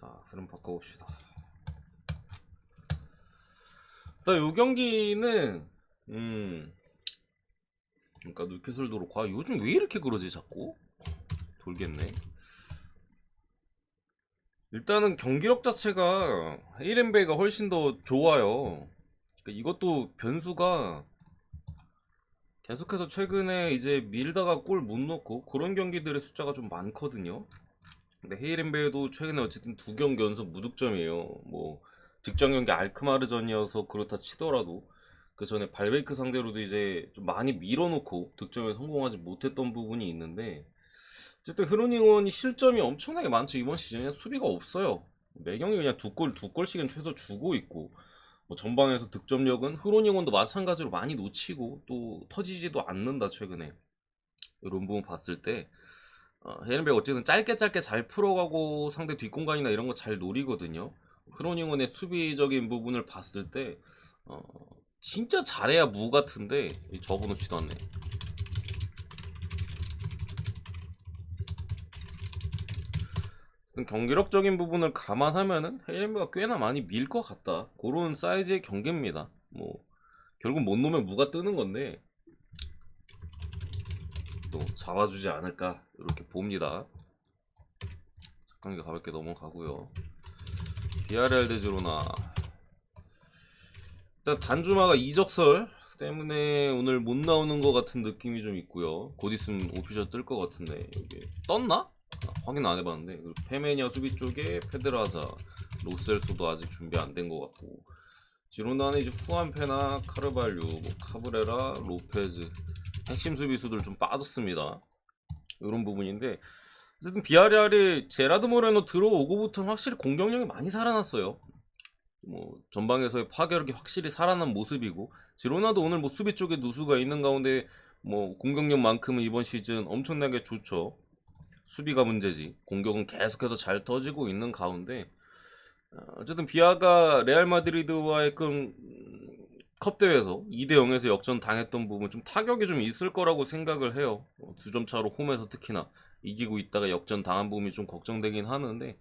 자, 흐름 바꿔봅시다. 일단 요 경기는 그러니까 뉴캐슬도 그렇고 요즘 왜 이렇게 그러지 자꾸? 돌겠네. 일단은 경기력 자체가 헤이렌베가 훨씬 더 좋아요. 그러니까 이것도 변수가 계속해서 최근에 이제 밀다가 골 못 넣고 그런 경기들의 숫자가 좀 많거든요. 근데 헤이렌베도 최근에 어쨌든 2경기 연속 무득점이에요. 뭐 직전 경기 알크마르전이어서 그렇다 치더라도 그 전에 발베이크 상대로도 이제 좀 많이 밀어놓고 득점에 성공하지 못했던 부분이 있는데, 어쨌든 흐로닝원이 실점이 엄청나게 많죠. 이번 시즌에 수비가 없어요. 매 경기 그냥 두 골씩은 최소 주고 있고, 뭐 전방에서 득점력은 흐로닝원도 마찬가지로 많이 놓치고 또 터지지도 않는다 최근에. 이런 부분 봤을 때 헤이렌베가 어쨌든 짧게 잘 풀어가고 상대 뒷공간이나 이런 거 잘 노리거든요. 흐로닝원의 수비적인 부분을 봤을 때 진짜 잘해야 무 같은데 접어놓지도 않네. 경기력적인 부분을 감안하면은 헤이렌베가 꽤나 많이 밀 것 같다. 그런 사이즈의 경기입니다. 뭐 결국 못 놓으면 무가 뜨는 건데 또 잡아주지 않을까 이렇게 봅니다. 경기 가볍게 넘어가고요. 비아레알 대 지로나. 일단 단주마가 이적설 때문에 오늘 못 나오는 것 같은 느낌이 좀 있고요. 곧 있으면 오피셜 뜰 것 같은데 여기 떴나? 확인 안 해봤는데. 페메냐 수비 쪽에 페드라자, 로셀소도 아직 준비 안 된 것 같고, 지로나는 이제 후안페나 카르발류, 뭐 카브레라, 로페즈 핵심 수비수들 좀 빠졌습니다. 이런 부분인데, 어쨌든 비아레알이 제라드 모레노 들어오고부터는 확실히 공격력이 많이 살아났어요. 뭐 전방에서의 파괴력이 확실히 살아난 모습이고, 지로나도 오늘 뭐 수비 쪽에 누수가 있는 가운데 뭐 공격력만큼은 이번 시즌 엄청나게 좋죠. 수비가 문제지 공격은 계속해서 잘 터지고 있는 가운데, 어쨌든 비아가 레알 마드리드와의 컵 대회에서 2대0에서 역전 당했던 부분 좀 타격이 좀 있을 거라고 생각을 해요. 2점 차로 홈에서 특히나 이기고 있다가 역전 당한 부분이 좀 걱정되긴 하는데,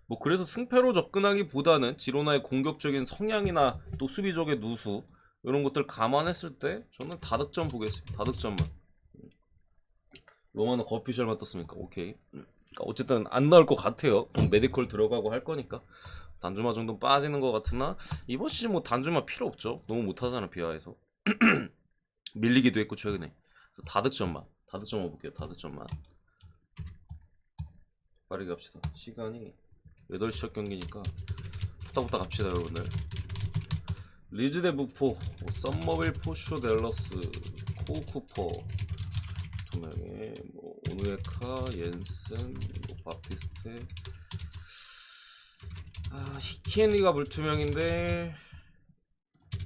뭐 그래서 승패로 접근하기보다는 지로나의 공격적인 성향이나 또 수비적인 누수 이런 것들 감안했을 때 저는 다득점 보겠습니다. 다득점만. 로마노 거피셜만 떴으니까 오케이. 그러니까 어쨌든 안 나올 것 같아요. 메디컬 들어가고 할 거니까 단주마 정도 빠지는 것 같으나 이번 시즌 뭐 단주마 필요 없죠. 너무 못하잖아 비하에서. 밀리기도 했고 최근에. 다득점만 볼게요. 다득점만. 빠르게 갑시다. 시간이 8시 첫 경기니까 후딱후딱 갑시다 여러분들. 리즈 대 무포, 썸머빌, 포쇼, 델러스, 코쿠퍼 2명에 뭐 오누에카, 옌슨, 뭐 바티스테, 히키엔리가 불투명인데,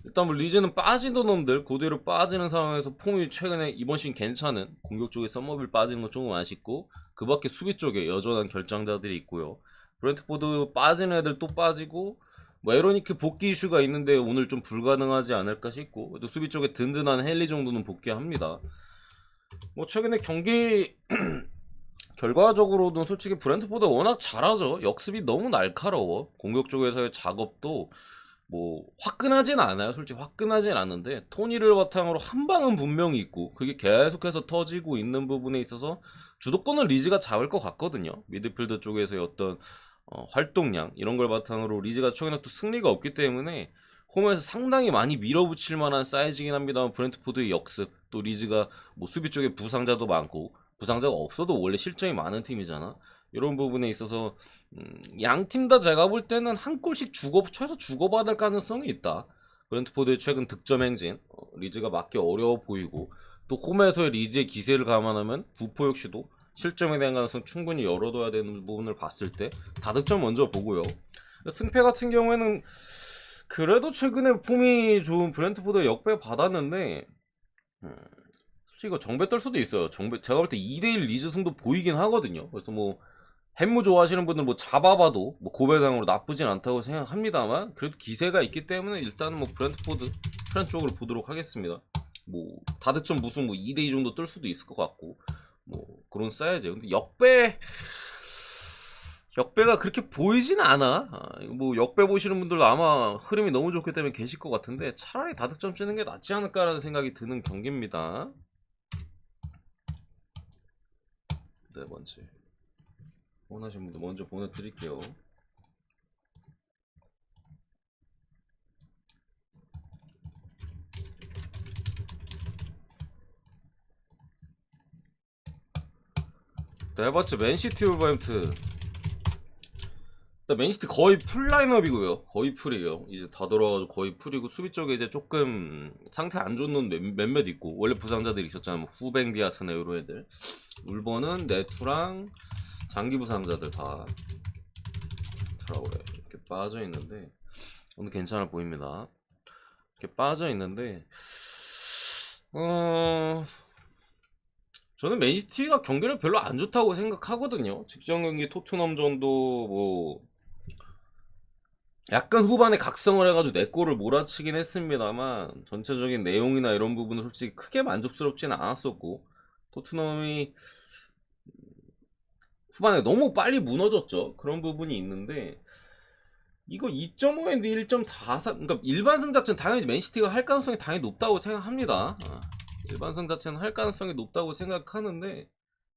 일단 뭐 리즈는 빠지던 놈들 그대로 빠지는 상황에서 폼이 최근에 이번 시즌 괜찮은 공격 쪽에 썸머빌 빠지는 건 조금 아쉽고, 그 밖에 수비 쪽에 여전한 결장자들이 있고요. 브렌트포드 빠지는 애들 또 빠지고, 뭐 에로니크 복귀 이슈가 있는데 오늘 좀 불가능하지 않을까 싶고, 또 수비 쪽에 든든한 헨리 정도는 복귀합니다. 뭐 최근에 경기 결과적으로는 솔직히 브렌트포드가 워낙 잘하죠. 역습이 너무 날카로워. 공격 쪽에서의 작업도 뭐 화끈하진 않아요. 솔직히 화끈하진 않은데 토니를 바탕으로 한 방은 분명히 있고, 그게 계속해서 터지고 있는 부분에 있어서 주도권은 리즈가 잡을 것 같거든요. 미드필더 쪽에서의 어떤 활동량 이런 걸 바탕으로 리즈가 최근에 또 승리가 없기 때문에 홈에서 상당히 많이 밀어붙일 만한 사이즈긴 합니다만, 브렌트포드의 역습, 또 리즈가 뭐 수비 쪽에 부상자도 많고, 부상자가 없어도 원래 실점이 많은 팀이잖아. 이런 부분에 있어서 양 팀 다 제가 볼 때는 한 골씩 최소 주고받을 가능성이 있다. 브렌트포드의 최근 득점 행진, 리즈가 막기 어려워 보이고, 또 홈에서의 리즈의 기세를 감안하면 부포 역시도 실점에 대한 가능성 충분히 열어둬야 되는 부분을 봤을 때 다득점 먼저 보고요. 승패 같은 경우에는 그래도 최근에 폼이 좋은 브렌트포드 역배 받았는데, 솔직히 이거 정배 떨 수도 있어요. 제가 볼 때 2대1 리즈 승도 보이긴 하거든요. 그래서 뭐 햄무 좋아하시는 분들 뭐 잡아봐도 뭐 고배당으로 나쁘진 않다고 생각합니다만, 그래도 기세가 있기 때문에 일단은 뭐 브렌트포드 프란 쪽으로 보도록 하겠습니다. 뭐 다득점 무슨 뭐 2대2 정도 뜰 수도 있을 것 같고, 뭐 그런 사이즈. 근데 역배가 그렇게 보이진 않아. 이거 뭐 역배 보시는 분들도 아마 흐름이 너무 좋기 때문에 계실 것 같은데 차라리 다득점 치는 게 낫지 않을까라는 생각이 드는 경기입니다. 네 번째 원하시는 분들 먼저 보내드릴게요. 네 번째 맨시티 울버햄튼. 맨시티 거의 풀 라인업이고요. 거의 풀이에요. 이제 다 돌아가지고 거의 풀이고 수비 쪽에 이제 조금 상태 안 좋은 몇몇 있고 원래 부상자들이 있었잖아요. 뭐 후뱅 디아스나 이런 애들. 울버는 네투랑 장기 부상자들 다 이렇게 빠져 있는데 오늘 괜찮아 보입니다. 이렇게 빠져 있는데 저는 맨시티가 경기를 별로 안 좋다고 생각하거든요. 직전 경기 토트넘전도 뭐 약간 후반에 각성을 해가지고 내 골을 몰아치긴 했습니다만 전체적인 내용이나 이런 부분은 솔직히 크게 만족스럽지는 않았었고 토트넘이 후반에 너무 빨리 무너졌죠. 그런 부분이 있는데 이거 2.5엔드 1.44 그러니까 일반 승자체는 당연히 맨시티가 할 가능성이 당연히 높다고 생각합니다. 일반 승자체는 할 가능성이 높다고 생각하는데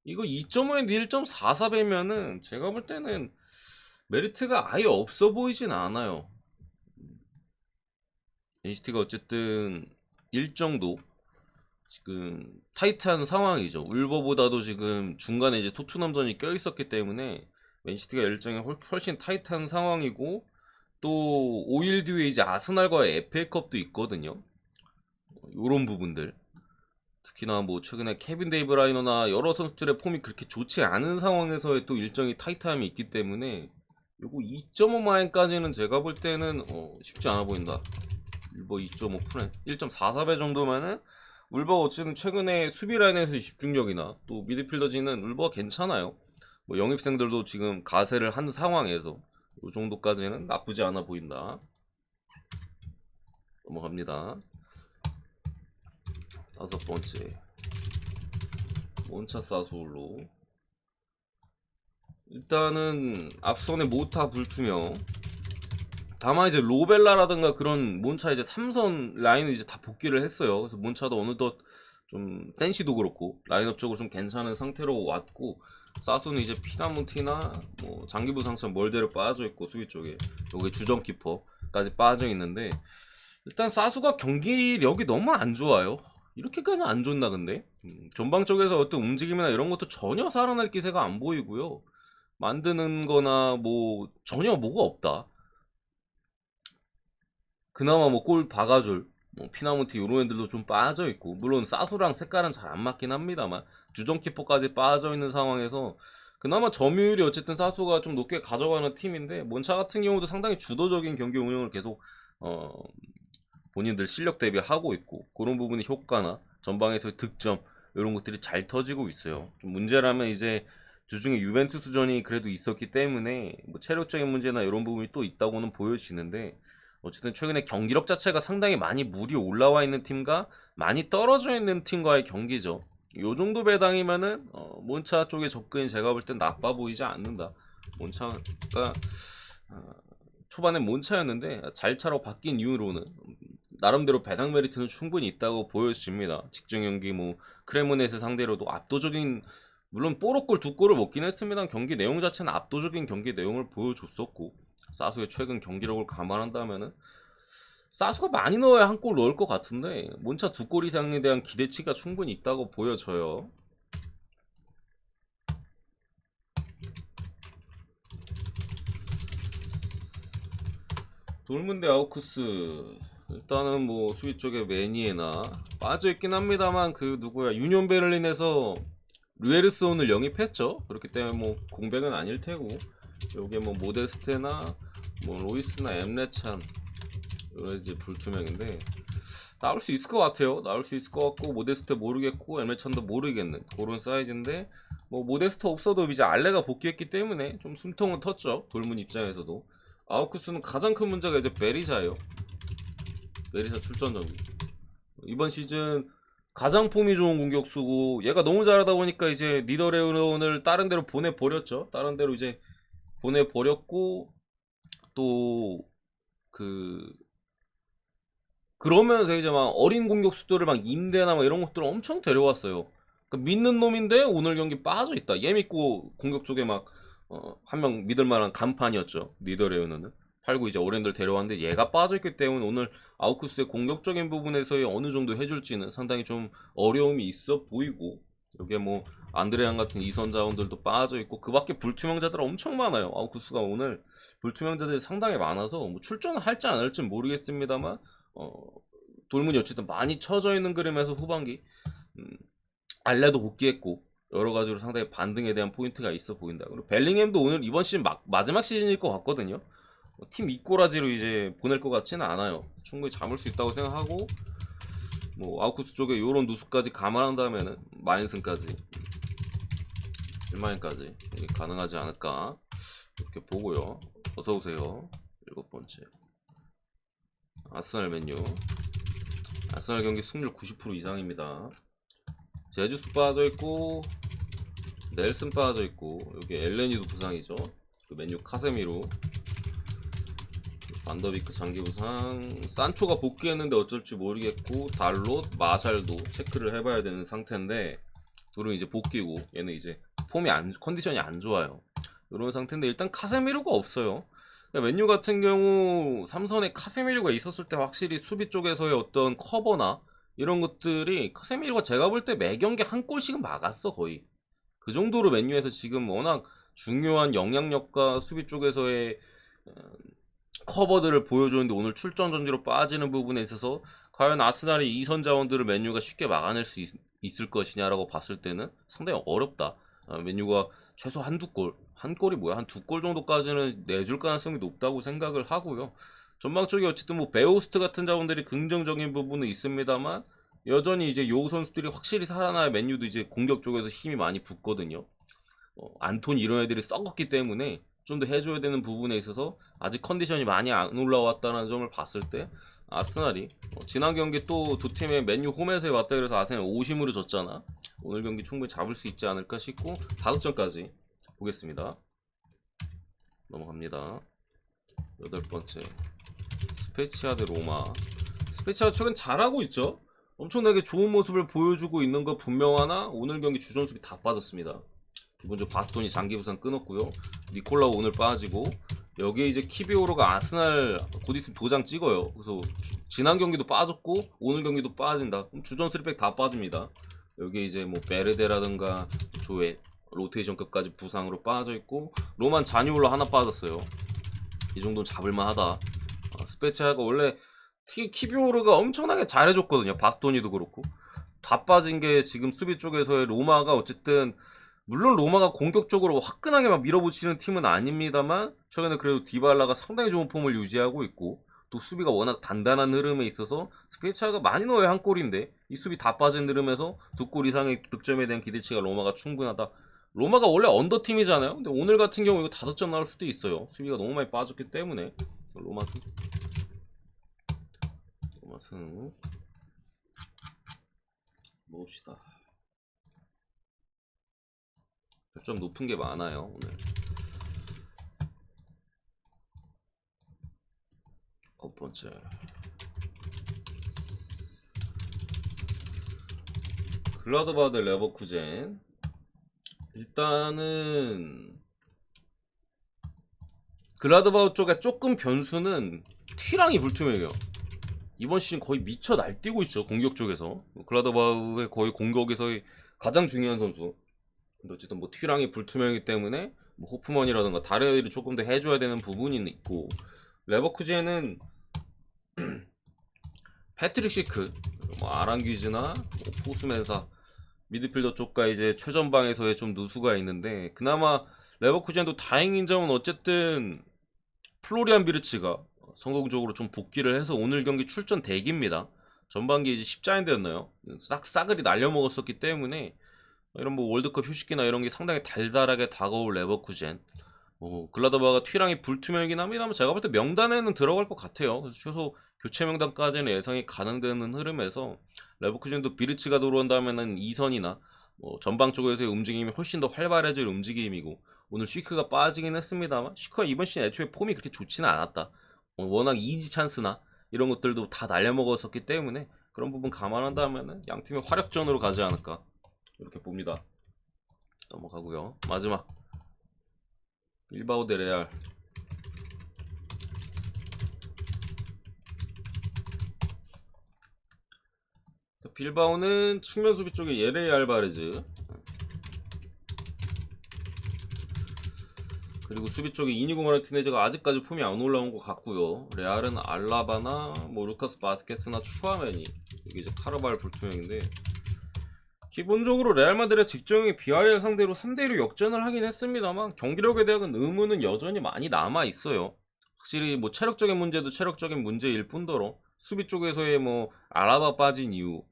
이거 2.5엔드 1.44배면은 제가 볼 때는 메리트가 아예 없어 보이진 않아요. NCT가 어쨌든 일정도 지금 타이트한 상황이죠. 울버보다도 지금 중간에 이제 토트넘전이 껴있었기 때문에 맨시티가 일정이 훨씬 타이트한 상황이고 또 5일 뒤에 이제 아스날과의 FA컵도 있거든요. 요런 부분들 특히나 뭐 최근에 케빈 데이브라이너나 여러 선수들의 폼이 그렇게 좋지 않은 상황에서의 또 일정이 타이트함이 있기 때문에 요거 2.5마인까지는 제가 볼 때는 쉽지 않아 보인다. 울버 2.5%, 1.44배 정도면은 울버가 어쨌든 최근에 수비 라인에서의 집중력이나 또 미드필더진은 울버가 괜찮아요. 뭐 영입생들도 지금 가세를 한 상황에서 요 정도까지는 나쁘지 않아 보인다. 넘어갑니다. 다섯 번째 몬차 사수올로. 일단은 앞선에 모타 불투명. 다만 이제 로벨라라든가 그런 몬차 이제 3선 라인을 이제 다 복귀를 했어요. 그래서 몬차도 어느덧 좀 센시도 그렇고 라인업적으로 좀 괜찮은 상태로 왔고 사수는 이제 피나문티나 뭐 장기부 상처럼 멀대로 빠져 있고 수비 쪽에 여기 주전 키퍼까지 빠져 있는데 일단 사수가 경기력이 너무 안 좋아요. 이렇게까지 안 좋나 근데 전방 쪽에서 어떤 움직임이나 이런 것도 전혀 살아날 기세가 안 보이고요. 만드는 거나 뭐 전혀 뭐가 없다. 그나마 뭐 골 박아줄 뭐 피나문티 요런 애들도 좀 빠져있고 물론 사수랑 색깔은 잘 안 맞긴 합니다만 주전 키퍼까지 빠져있는 상황에서 그나마 점유율이 어쨌든 사수가 좀 높게 가져가는 팀인데 몬차 같은 경우도 상당히 주도적인 경기 운영을 계속 본인들 실력 대비 하고 있고 그런 부분의 효과나 전방에서의 득점 이런 것들이 잘 터지고 있어요. 좀 문제라면 이제 주중에 유벤투스전이 그래도 있었기 때문에 뭐 체력적인 문제나 이런 부분이 또 있다고는 보여지는데 어쨌든 최근에 경기력 자체가 상당히 많이 물이 올라와 있는 팀과 많이 떨어져 있는 팀과의 경기죠. 요 정도 배당이면은 몬차 쪽의 접근이 제가 볼 땐 나빠 보이지 않는다. 몬차가 초반에 몬차였는데 잘 차로 바뀐 이후로는 나름대로 배당 메리트는 충분히 있다고 보여집니다. 직전 경기 뭐 크레모네스 상대로도 압도적인 물론 뽀로골 두 골을 먹긴 했습니다. 경기 내용 자체는 압도적인 경기 내용을 보여줬었고 사수의 최근 경기력을 감안한다면은 사수가 많이 넣어야 한 골 넣을 것 같은데 몬차 두 골 이상에 대한 기대치가 충분히 있다고 보여져요. 돌문대 아우쿠스 일단은 뭐 수비 쪽에 매니에나 빠져있긴 합니다만 그 누구야 유니온 베를린에서 루에르스 오늘 영입했죠. 그렇기 때문에 뭐 공백은 아닐 테고 요게 뭐 모데스테나 뭐 로이스나 엠레찬 이런 이제 불투명인데 나올 수 있을 것 같아요. 나올 수 있을 것 같고 모데스테 모르겠고 엠레찬도 모르겠는 그런 사이즈인데 뭐 모데스테 없어도 이제 알레가 복귀했기 때문에 좀 숨통은 텄죠. 돌문 입장에서도. 아우쿠스는 가장 큰 문제가 이제 베리샤예요. 베리샤 출전 정기 이번 시즌 가장 폼이 좋은 공격수고 얘가 너무 잘하다 보니까 이제 니더레온을 다른 데로 보내버렸죠. 다른 데로 이제 보내버렸고, 또 그 그러면서 이제 막 어린 공격수들을 막 임대나 막 이런 것들을 엄청 데려왔어요. 그러니까 믿는 놈인데 오늘 경기 빠져 있다. 얘 믿고 공격 쪽에 막 한 명 믿을 만한 간판이었죠. 니더레오는 팔고 이제 어린들 데려왔는데 얘가 빠져 있기 때문에 오늘 아우쿠스의 공격적인 부분에서의 어느 정도 해줄지는 상당히 좀 어려움이 있어 보이고, 여기에 뭐 안드레안 같은 이선 자원들도 빠져 있고 그밖에 불투명자들 엄청 많아요. 아우쿠스가 오늘 불투명자들이 상당히 많아서 뭐 출전을 할지 안 할지 모르겠습니다만 돌문이 어쨌든 많이 쳐져 있는 그림에서 후반기 알레도 복귀했고 여러 가지로 상당히 반등에 대한 포인트가 있어 보인다. 그리고 벨링햄도 오늘 이번 시즌 마지막 시즌일 것 같거든요. 팀 이꼬라지로 이제 보낼 것 같지는 않아요. 충분히 잡을 수 있다고 생각하고, 뭐 아우쿠스 쪽에 요런 누수까지 감안한다면은 마인슨까지 1마인까지 가능하지 않을까 이렇게 보고요. 어서오세요. 7번째 아스날 맨유. 아스날 경기 승률 90% 이상입니다. 제주스 빠져있고 넬슨 빠져있고 여기 엘레니도 부상이죠. 그 맨유 카세미로, 반더비크 장기 부상, 산초가 복귀했는데 어쩔지 모르겠고 달롯, 마샬도 체크를 해봐야 되는 상태인데 둘은 이제 복귀고 얘는 이제 컨디션이 안 좋아요. 이런 상태인데 일단 카세미로가 없어요. 맨유 같은 경우 삼선에 카세미로가 있었을 때 확실히 수비 쪽에서의 어떤 커버나 이런 것들이 카세미로가 제가 볼 때 매 경기 한 골씩은 막았어 거의. 그 정도로 맨유에서 지금 워낙 중요한 영향력과 수비 쪽에서의 커버들을 보여주는데 오늘 출전 전지로 빠지는 부분에 있어서 과연 아스날이 이선 자원들을 맨유가 쉽게 막아낼 수 있을 것이냐라고 봤을 때는 상당히 어렵다. 맨유가 최소 한두 골, 한 골이 뭐야, 한 두 골 정도까지는 내줄 가능성이 높다고 생각을 하고요. 전방쪽에 어쨌든 뭐 베오스트 같은 자원들이 긍정적인 부분은 있습니다만 여전히 이제 요 선수들이 확실히 살아나야 맨유도 이제 공격 쪽에서 힘이 많이 붙거든요. 안토니 이런 애들이 썩었기 때문에 좀 더 해줘야 되는 부분에 있어서 아직 컨디션이 많이 안 올라왔다는 점을 봤을 때 아스날이 지난 경기 또 두 팀의 맨유 홈에서 왔다 그래서 아스날 오심으로 졌잖아. 오늘 경기 충분히 잡을 수 있지 않을까 싶고 5점까지 보겠습니다. 넘어갑니다. 8번째 스페치아 대 로마. 스페치아 최근 잘하고 있죠. 엄청나게 좋은 모습을 보여주고 있는 거 분명하나 오늘 경기 주전 수비 다 빠졌습니다. 기본적으로 바스톤이 장기 부상 끊었고요. 니콜라우 오늘 빠지고 여기에 이제 키비오로가 아스날 곧 있으면 도장 찍어요. 그래서 지난 경기도 빠졌고 오늘 경기도 빠진다. 그럼 주전 3백 다 빠집니다. 여기에 이제 뭐 베르데라든가 조에 로테이션급까지 부상으로 빠져있고 로만 자니올로 하나 빠졌어요. 이 정도는 잡을만하다. 스페치아가 원래 키비오르가 엄청나게 잘해줬거든요. 바스토니도 그렇고 다 빠진 게 지금 수비 쪽에서의 로마가 어쨌든 물론 로마가 공격적으로 화끈하게 막 밀어붙이는 팀은 아닙니다만 최근에 그래도 디발라가 상당히 좋은 폼을 유지하고 있고 또 수비가 워낙 단단한 흐름에 있어서 스페치아가 많이 넣어야 한 골인데 이 수비 다 빠진 흐름에서 2골 이상의 득점에 대한 기대치가 로마가 충분하다. 로마가 원래 언더팀이잖아요. 근데 오늘 같은 경우 이거 5점 나올 수도 있어요. 수비가 너무 많이 빠졌기 때문에. 로마 승 봅시다. 좀 높은 게 많아요 오늘. 9번째 글라드바흐 대 레버쿠젠. 일단은 글라드바흐 쪽에 조금 변수는 튀랑이 불투명해요. 이번 시즌 거의 미쳐 날뛰고 있죠. 공격 쪽에서 글라드바흐의 거의 공격에서의 가장 중요한 선수. 근데 어쨌든 뭐 튀랑이 불투명이기 때문에 뭐 호프먼이라든가 다른 애들이 조금 더 해줘야 되는 부분이 있고, 레버쿠젠은 패트릭 시크, 뭐 아랑귀즈나 뭐 포스멘사 미드필더 쪽과 이제 최전방에서의 좀 누수가 있는데 그나마 레버쿠젠도 다행인 점은 어쨌든 플로리안 비르치가 성공적으로 좀 복귀를 해서 오늘 경기 출전 대기입니다. 전반기 이제 십자인대였나요? 싸그리 날려먹었었기 때문에 이런 뭐 월드컵 휴식기나 이런 게 상당히 달달하게 다가올 레버쿠젠. 글라드바흐가 튀랑이 불투명이긴 합니다만 제가 볼 때 명단에는 들어갈 것 같아요. 그래서 최소 교체 명단까지는 예상이 가능되는 흐름에서 레버쿠젠도 비르치가 들어온다면은 2선이나 전방 쪽에서의 움직임이 훨씬 더 활발해질 움직임이고 오늘 쉬크가 빠지긴 했습니다만 쉬크가 이번 시즌 애초에 폼이 그렇게 좋지는 않았다. 워낙 이지 찬스나 이런 것들도 다 날려먹었었기 때문에 그런 부분 감안한다면은 양 팀의 화력전으로 가지 않을까 이렇게 봅니다. 넘어가고요. 마지막 빌바오 대 레알. 빌바오는 측면 수비 쪽에 예레 알바레즈, 그리고 수비 쪽에 이니고 마르티네즈가 아직까지 폼이 안 올라온 것 같고요. 레알은 알라바나 뭐 루카스 바스케스나 추아메니, 이게 이제 카르발 불투명인데, 기본적으로 레알 마드리드 직전에 비아레알 상대로 3대1로 역전을 하긴 했습니다만 경기력에 대한 의문은 여전히 많이 남아 있어요. 확실히 뭐 체력적인 문제도 체력적인 문제일 뿐더러 수비 쪽에서의 뭐 알라바 빠진 이유,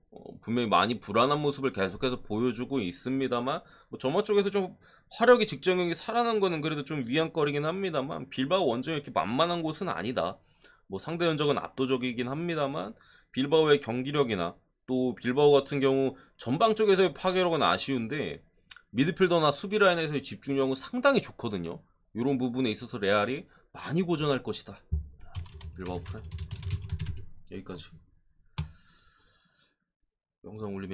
분명히 많이 불안한 모습을 계속해서 보여주고 있습니다만, 뭐 점화 쪽에서 좀 화력이 직전 경기 살아난 거는 그래도 좀 위안거리긴 합니다만, 빌바오 원정이 이렇게 만만한 곳은 아니다. 뭐 상대 전적은 압도적이긴 합니다만 빌바오의 경기력이나 또 빌바오 같은 경우 전방 쪽에서의 파괴력은 아쉬운데 미드필더나 수비 라인에서의 집중력은 상당히 좋거든요. 이런 부분에 있어서 레알이 많이 고전할 것이다. 빌바오 프라임 여기까지. 영상 올리면